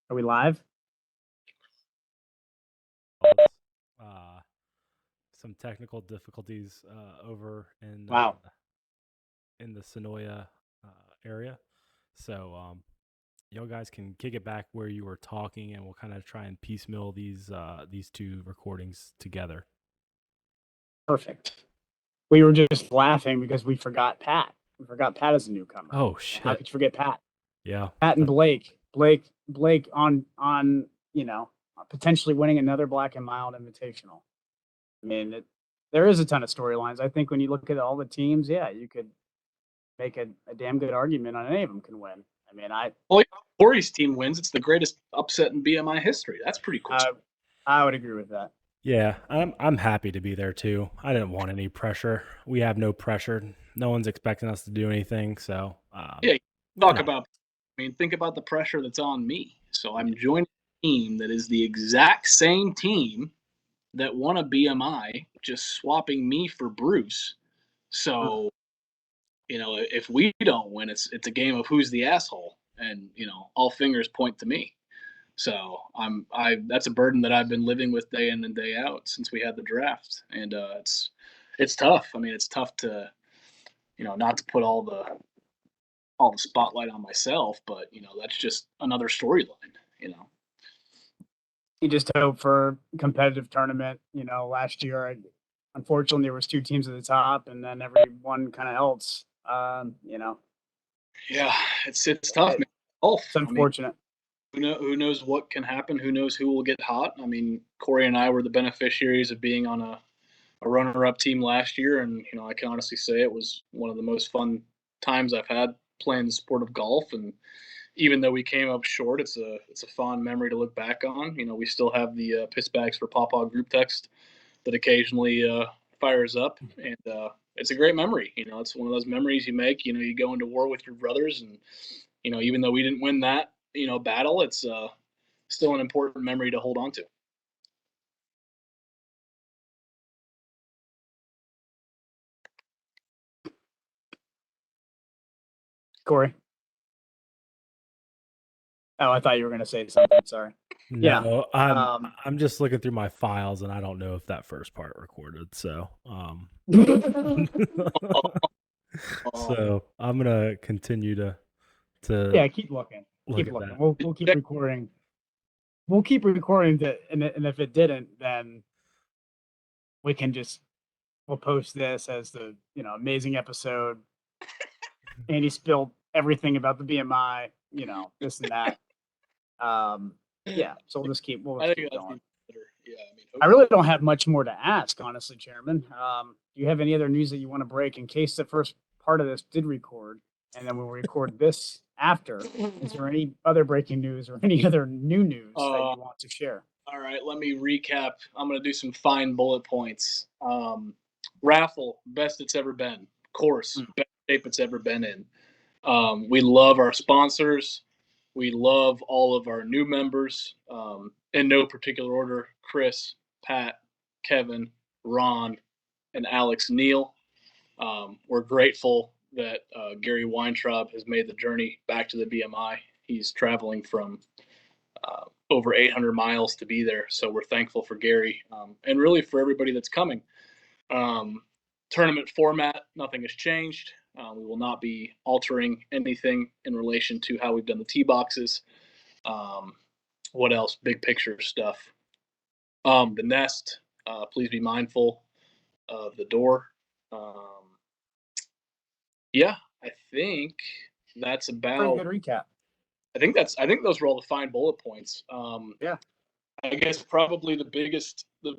Are we live? uh, some technical difficulties over Wow. in the Sonoya area. So y'all guys can kick it back where you were talking, and we'll kind of try and piecemeal these two recordings together. Perfect. We were just laughing because we forgot Pat. We forgot Pat as a newcomer. Oh How shit! could you forget Pat? Yeah, Pat and Blake. Blake on potentially winning another Black and Mild Invitational. I mean, there is a ton of storylines. I think when you look at all the teams, yeah, you could make a damn good argument on any of them can win. I mean, Well, Corey's team wins. It's the greatest upset in BMI history. That's pretty cool. I would agree with that. yeah. I'm happy to be there too. I didn't want any pressure. We have no pressure. No one's expecting us to do anything. So yeah, think about the pressure that's on me. So I'm joining a team that is the exact same team that won a BMI, just swapping me for Bruce. So, if we don't win, it's a game of who's the asshole, and all fingers point to me. So that's a burden that I've been living with day in and day out since we had the draft, and it's tough. I mean, it's tough to not to put all the spotlight on myself, but that's just another storyline. You just hope for competitive tournament. Last year, unfortunately, there was two teams at the top, and then everyone kind of else. Yeah, it's tough, man. It's unfortunate. Who knows what can happen? Who knows who will get hot? I mean, Corey and I were the beneficiaries of being on a runner-up team last year, and I can honestly say it was one of the most fun times I've had playing the sport of golf. And even though we came up short, it's a fond memory to look back on. We still have the piss bags for Pawpaw group text that occasionally fires up, and it's a great memory. It's one of those memories you make. You go into war with your brothers, and even though we didn't win that battle, it's still an important memory to hold on to. Corey. Oh, I thought you were going to say something. Sorry. No, yeah. I'm just looking through my files, and I don't know if that first part recorded. So, so I'm gonna continue to keep looking. Keep looking. We'll keep recording. We'll keep recording and if it didn't, then we'll post this as the amazing episode. Andy spilled everything about the BMI, this and that. Yeah, so we'll just keep going. Yeah, I really don't have much more to ask, honestly, Chairman. Do you have any other news that you want to break in case the first part of this did record, and then we'll record this after? Is there any other breaking news or any other new news that you want to share? All right, let me recap. I'm going to do some fine bullet points. Raffle, best it's ever been. Course, best shape it's ever been in. We love our sponsors. We love all of our new members. In no particular order, Chris, Pat, Kevin, Ron, and Alex Neal. We're grateful that Gary Weintraub has made the journey back to the BMI. He's traveling from over 800 miles to be there. So we're thankful for Gary and really for everybody that's coming. Tournament format, nothing has changed. We will not be altering anything in relation to how we've done the tee boxes. What else? Big picture stuff. The nest, please be mindful of the door. Yeah, I think that's about. Pretty good recap. I think those were all the fine bullet points. Yeah. I guess probably the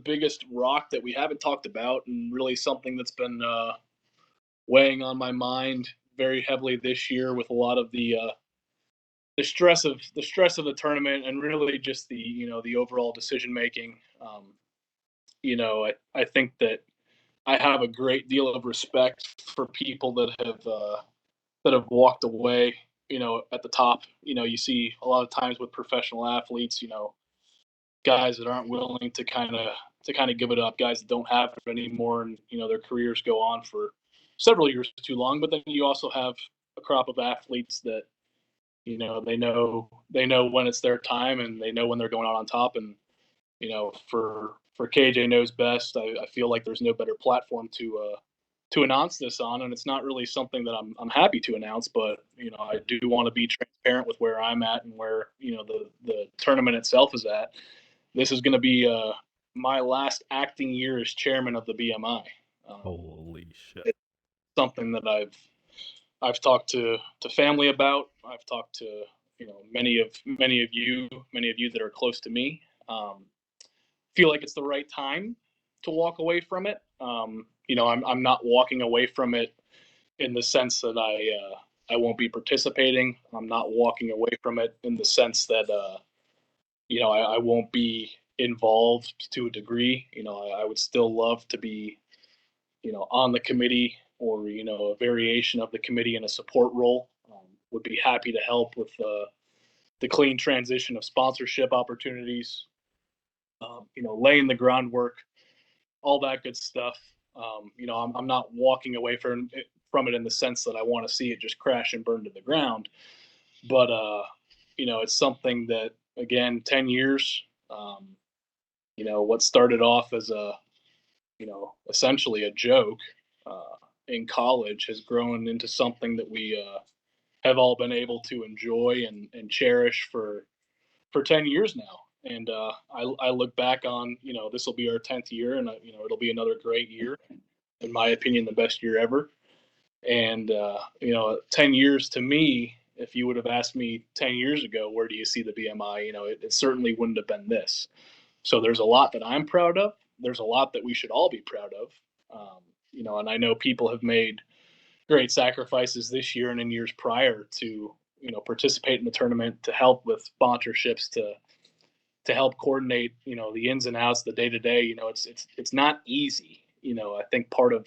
biggest rock that we haven't talked about, and really something that's been weighing on my mind very heavily this year with a lot of the stress of the tournament and really just the overall decision making. I think that I have a great deal of respect for people that have walked away. At the top, you see a lot of times with professional athletes, guys that aren't willing to kind of give it up, guys that don't have it anymore, and their careers go on for several years too long. But then you also have a crop of athletes that They know when it's their time, and they know when they're going out on top. And for KJ knows best. I feel like there's no better platform to announce this on, and it's not really something that I'm happy to announce, but I do want to be transparent with where I'm at and where the tournament itself is at. This is going to be my last acting year as chairman of the BMI. Holy shit! It's something that I've talked to family about. I've talked to many of you that are close to me. Feel like it's the right time to walk away from it. I'm not walking away from it in the sense that I won't be participating. I'm not walking away from it in the sense that I won't be involved to a degree. I would still love to be on the committee, or a variation of the committee in a support role. Would be happy to help with the clean transition of sponsorship opportunities. Laying the groundwork, all that good stuff. I'm not walking away from it in the sense that I want to see it just crash and burn to the ground. But it's something that, again, 10 years. What started off as essentially a joke in college has grown into something that we have all been able to enjoy and cherish for 10 years now. And I look back on, this will be our 10th year, and it'll be another great year. In my opinion, the best year ever. And 10 years to me, if you would have asked me 10 years ago, where do you see the BMI? It certainly wouldn't have been this. So there's a lot that I'm proud of. There's a lot that we should all be proud of. And I know people have made great sacrifices this year and in years prior to, participate in the tournament, to help with sponsorships, to help coordinate, the ins and outs, the day to day. It's not easy. I think part of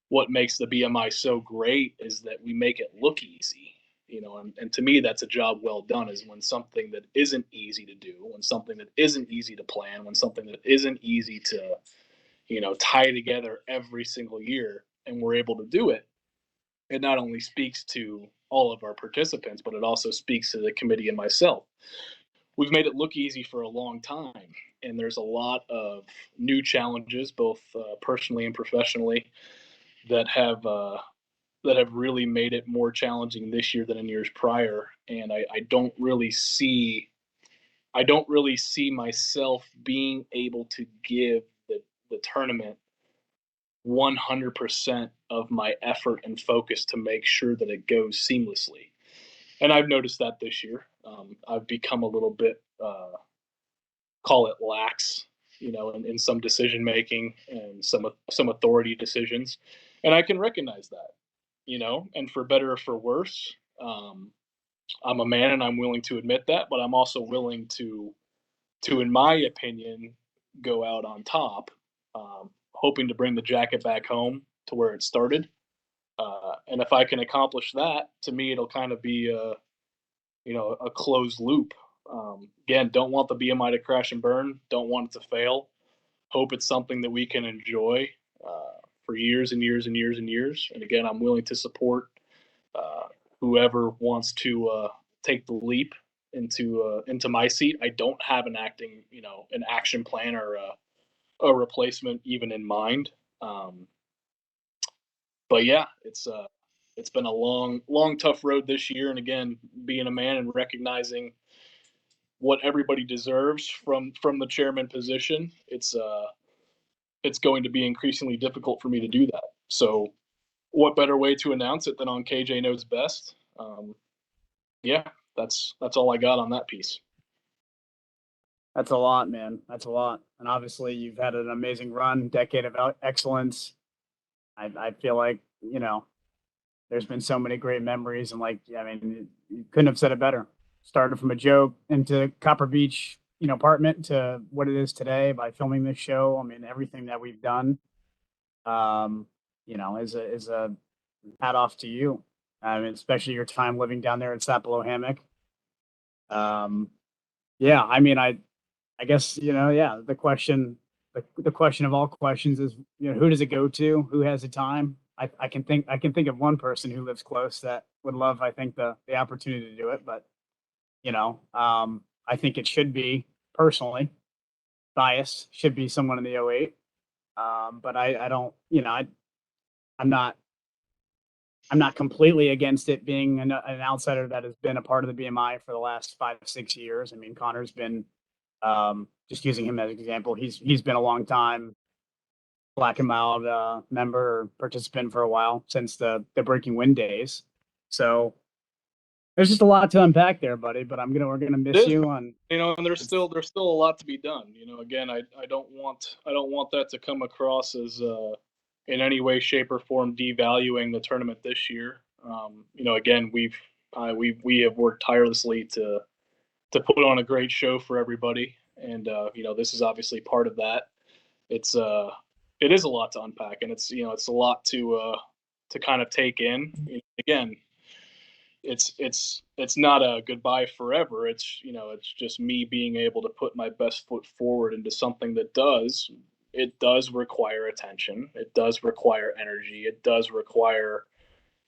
what makes the BMI so great is that we make it look easy. And to me, that's a job well done, is when something that isn't easy to do, when something that isn't easy to plan, when something that isn't easy to, tie together every single year, and we're able to do it. It not only speaks to all of our participants, but it also speaks to the committee and myself. We've made it look easy for a long time, and there's a lot of new challenges, both personally and professionally, that have really made it more challenging this year than in years prior. And I don't really see myself being able to give the tournament 100% of my effort and focus to make sure that it goes seamlessly. And I've noticed that this year. I've become a little bit, call it lax, in some decision making and some authority decisions, and I can recognize that. And for better or for worse, I'm a man and I'm willing to admit that, but I'm also willing to, in my opinion, go out on top, hoping to bring the jacket back home to where it started. And if I can accomplish that, to me, it'll kind of be a closed loop. Again, don't want the BMI to crash and burn. Don't want it to fail. Hope it's something that we can enjoy for years and years and years and years. And again, I'm willing to support whoever wants to take the leap into my seat. I don't have an action plan or a replacement even in mind. But yeah, it's been a long, tough road this year. And again, being a man and recognizing what everybody deserves from the chairman position, it's going to be increasingly difficult for me to do that. So what better way to announce it than on KJ Knows Best? Yeah, that's all I got on that piece. That's a lot, man. That's a lot. And obviously, you've had an amazing run, decade of excellence. I feel like, there's been so many great memories. And you couldn't have said it better. Started from a joke into Copper Beach, apartment, to what it is today by filming this show. I mean, everything that we've done, is a hat off to you. I mean, especially your time living down there in Sapelo Hammock. Yeah, I mean, I guess, the question of all questions is, who does it go to? Who has the time? I can think of one person who lives close that would love, I think, the opportunity to do it. But I think it should be, personally biased, should be someone in the '08. But I don't, I'm not completely against it being an outsider that has been a part of the BMI for the last 5 6 years. I mean, Connor's been, just using him as an example, he's been a long time Black and Mild member or participant for a while, since the Breaking Wind days. So there's just a lot to unpack there, buddy. But we're gonna miss you on. And there's still a lot to be done. Again, I don't want that to come across as in any way, shape, or form devaluing the tournament this year. Again, we have worked tirelessly to put on a great show for everybody, and this is obviously part of that. It is a lot to unpack, and it's a lot to kind of take in. Again, it's not a goodbye forever. It's just me being able to put my best foot forward into something that does require attention. It does require energy. It does require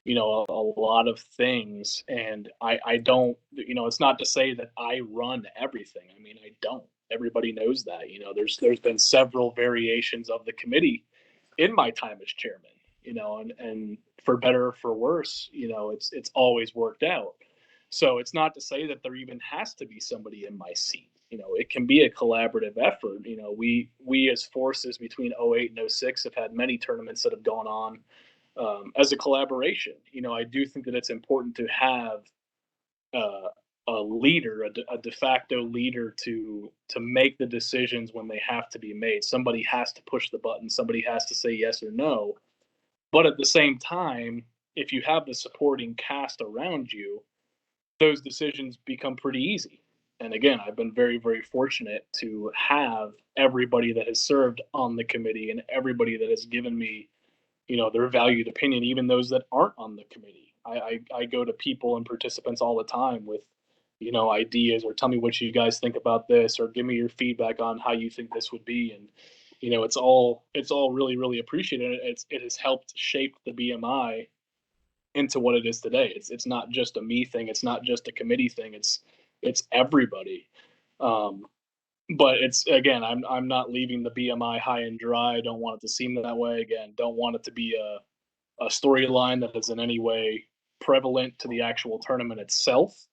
a lot of things. And I don't, it's not to say that I run everything. I mean, I don't. Everybody knows that. There's been several variations of the committee in my time as chairman, and for better or for worse, it's always worked out. So it's not to say that there even has to be somebody in my seat. It can be a collaborative effort. We as forces between '08 and '06 have had many tournaments that have gone on as a collaboration. I do think that it's important to have a leader, a de facto leader to make the decisions when they have to be made. Somebody has to push the button. Somebody has to say yes or no. But at the same time, if you have the supporting cast around you, those decisions become pretty easy. And again, I've been very, very fortunate to have everybody that has served on the committee and everybody that has given me, their valued opinion, even those that aren't on the committee. I go to people and participants all the time with, ideas, or tell me what you guys think about this, or give me your feedback on how you think this would be. And, it's all really, really appreciated. It has helped shape the BMI into what it is today. It's not just a me thing. It's not just a committee thing. It's everybody. But it's, again, I'm not leaving the BMI high and dry. I don't want it to seem that way. Again, don't want it to be a storyline that is in any way prevalent to the actual tournament itself.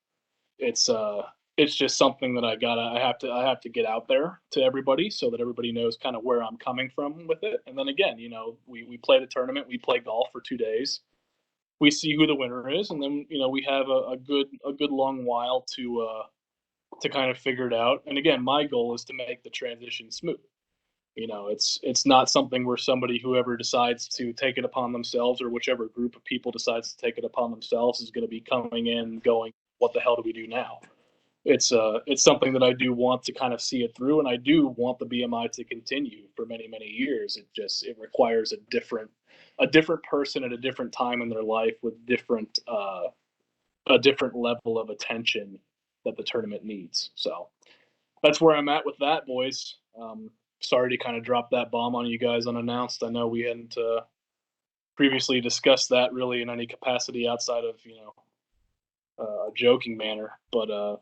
It's just something that I have to get out there to everybody so that everybody knows kind of where I'm coming from with it. And then again, we play the tournament, we play golf for 2 days, we see who the winner is, and then we have a good long while to kind of figure it out. And again, my goal is to make the transition smooth. It's not something where whoever decides to take it upon themselves, or whichever group of people decides to take it upon themselves, is going to be coming in going, what the hell do we do now? It's something that I do want to kind of see it through, and I do want the BMI to continue for many, many years. It requires a different person at a different time in their life with a different level of attention that the tournament needs. So that's where I'm at with that, boys. Sorry to kind of drop that bomb on you guys unannounced. I know we hadn't previously discussed that really in any capacity outside of a joking manner, but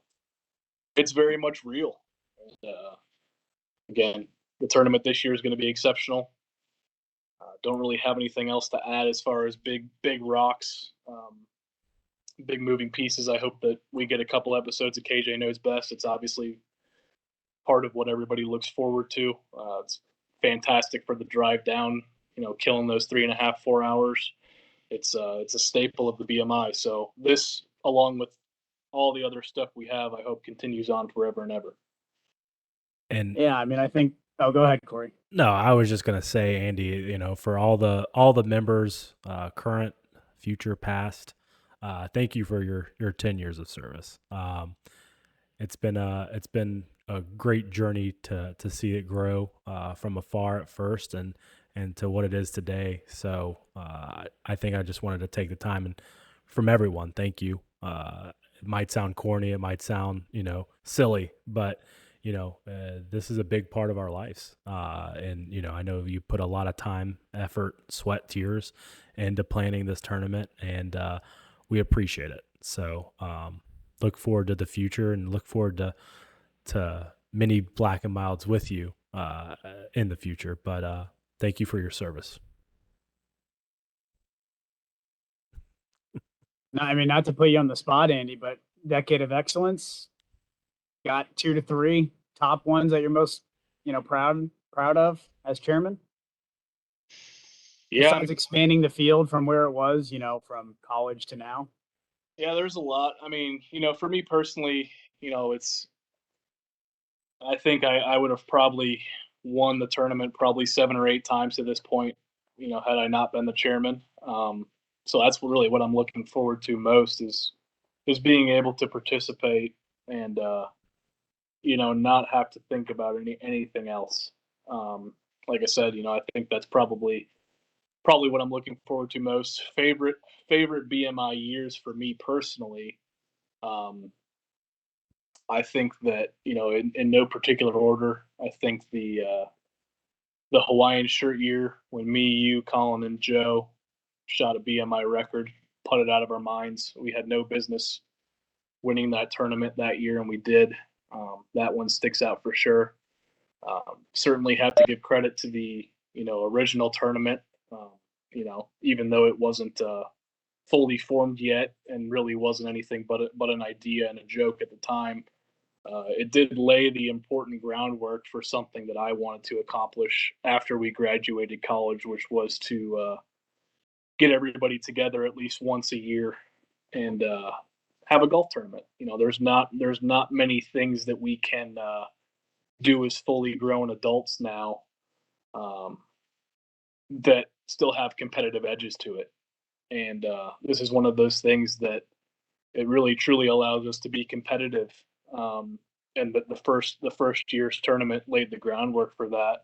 it's very much real. And, again, the tournament this year is going to be exceptional. Don't really have anything else to add as far as big rocks, big moving pieces. I hope that we get a couple episodes of KJ Knows Best. It's obviously part of what everybody looks forward to. It's fantastic for the drive down, killing those 3.5, 4 hours. It's a staple of the BMI. So this, along with all the other stuff we have, I hope continues on forever and ever. And yeah, I mean, I think. Oh, go ahead, Corey. No, I was just gonna say, Andy, for all the members, current, future, past, thank you for your 10 years of service. It's been a great journey to see it grow from afar at first and to what it is today. So I think I just wanted to take the time, and from everyone, thank you. It might sound corny, it might sound silly, but this is a big part of our lives. And, I know you put a lot of time, effort, sweat, tears into planning this tournament, and we appreciate it. So look forward to the future and look forward to many black and milds with you in the future. But thank you for your service. No, I mean, not to put you on the spot, Andy, but decade of excellence, got 2 to 3 top ones that you're most, proud of as chairman. Yeah, Besides expanding the field from where it was, from college to now. yeah, there's a lot. I mean, for me personally, it's. I think I would have probably won the tournament probably 7 or 8 times to this point, had I not been the chairman. So that's really what I'm looking forward to most is being able to participate and not have to think about anything else. Like I said, I think that's probably what I'm looking forward to most. Favorite BMI years for me personally. Um, I think that in no particular order. I think the Hawaiian shirt year when me, you, Colin, and Joe shot a BMI record, put it out of our minds. We had no business winning that tournament that year, and we did. That one sticks out for sure. Certainly have to give credit to the original tournament. Even though it wasn't fully formed yet and really wasn't anything but an idea and a joke at the time. It did lay the important groundwork for something that I wanted to accomplish after we graduated college, which was to get everybody together at least once a year and have a golf tournament. There's not many things that we can do as fully grown adults now um, that still have competitive edges to it. And this is one of those things that it really truly allows us to be competitive. And the first year's tournament laid the groundwork for that.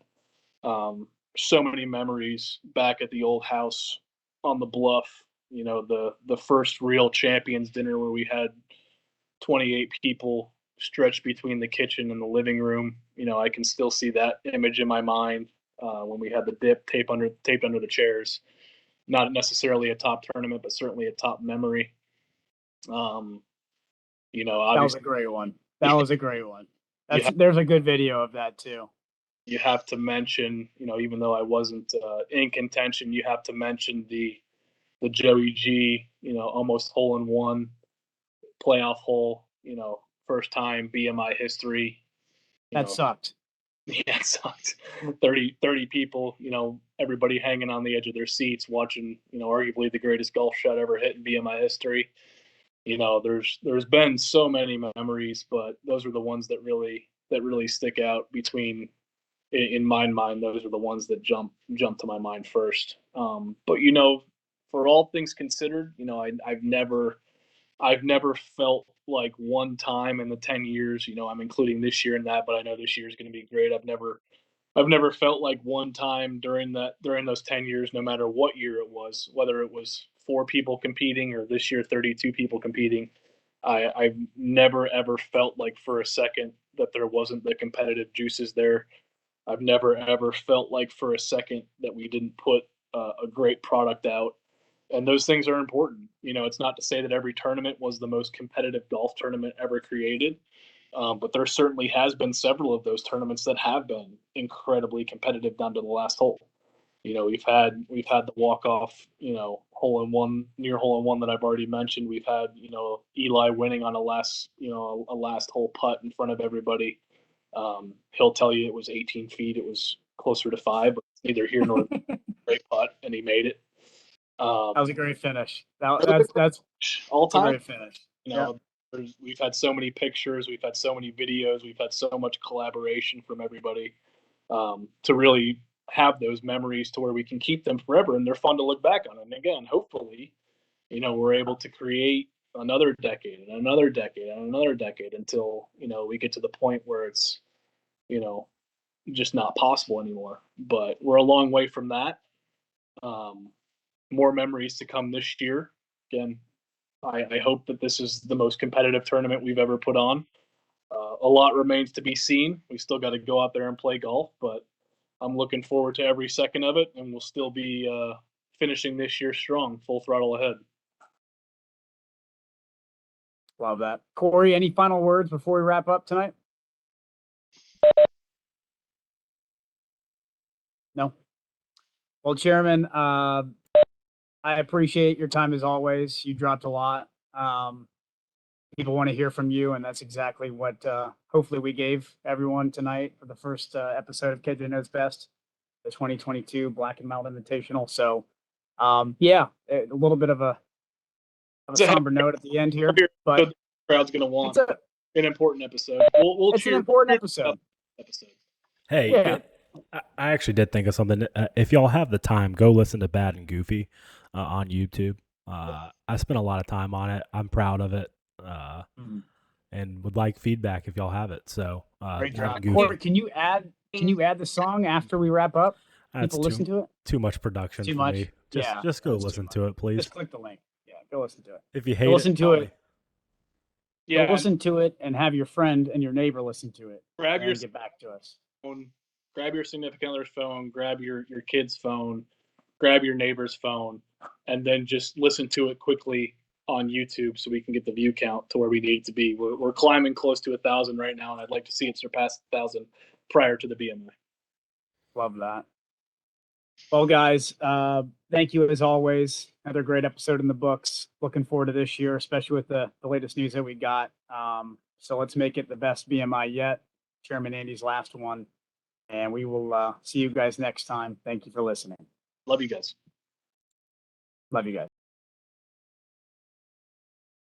So many memories back at the old house on the bluff. The first real champions dinner where we had 28 people stretched between the kitchen and the living room. I can still see that image in my mind when we had the dip taped under the chairs. Not necessarily a top tournament, but certainly a top memory. Um, That was obviously a great one. That was a great one. you have, There's a good video of that too. you have to mention, even though I wasn't in contention, you have to mention the Joey G, almost hole in one playoff hole, first time BMI history. That Know, sucked. yeah, it sucked. 30 people, everybody hanging on the edge of their seats watching, arguably the greatest golf shot ever hit in BMI history. There's been so many memories, but those are the ones that really stick out between in my mind. Those are the ones that jump to my mind first. But for all things considered, I've never felt like one time in the 10 years, I'm including this year in that, but I know this year is going to be great. I've never felt like one time during those 10 years, no matter what year it was, whether it was 4 people competing or this year 32 people competing, I've never ever felt like for a second that there wasn't the competitive juices there. I've never ever felt like for a second that we didn't put a great product out. And those things are important. It's not to say that every tournament was the most competitive golf tournament ever created, but there certainly has been several of those tournaments that have been incredibly competitive down to the last hole. We've had the walk off, hole in one, near hole in one that I've already mentioned. We've had Eli winning on a last hole putt in front of everybody. He'll tell you it was 18 feet. It was closer to 5, but it's neither here nor there. Great putt, and he made it. That was a great finish. That's All a time. great finish. You Yeah. know, we've had so many pictures, we've had so many videos, we've had so much collaboration from everybody to really have those memories to where we can keep them forever, and they're fun to look back on. And again, hopefully, we're able to create another decade and another decade and another decade until we get to the point where it's you know just not possible anymore. But we're a long way from that. Um, More memories to come this year. Again, I hope that this is the most competitive tournament we've ever put on. a lot remains to be seen. We still got to go out there and play golf, but I'm looking forward to every second of it, and we'll still be finishing this year strong, full throttle ahead. Love that. Corey, any final words before we wrap up tonight? No. Well, Chairman, I appreciate your time as always. You dropped a lot. People want to hear from you, and that's exactly what hopefully we gave everyone tonight for the first episode of KJ Knows Best, the 2022 Black and Mild Invitational. So, yeah, a little bit of a somber note at the end here, but the crowd's going to want an important episode. We'll it's an important episode. Hey, yeah. I actually did think of something. If y'all have the time, go listen to Bad and Goofy on YouTube. I spent a lot of time on it. I'm proud of it, and would like feedback if y'all have it. So, great job. Corey, can you add the song after we wrap up? People listen to it. Too much production for me. Just go listen to it, please. Just click the link. Yeah, go listen to it. If you hate it, listen to it. Yeah, go listen to it and have your friend and your neighbor listen to it. Get back to us. Grab your significant other's phone, grab your kid's phone, grab your neighbor's phone, and then just listen to it quickly on YouTube so we can get the view count to where we need to be. We're climbing close to 1,000 right now, and I'd like to see it surpass 1,000 prior to the BMI. Love that. Well, guys, thank you as always. Another great episode in the books. Looking forward to this year, especially with the latest news that we got. So let's make it the best BMI yet. Chairman Andy's last one. And we will see you guys next time. Thank you for listening. Love you guys. Love you guys.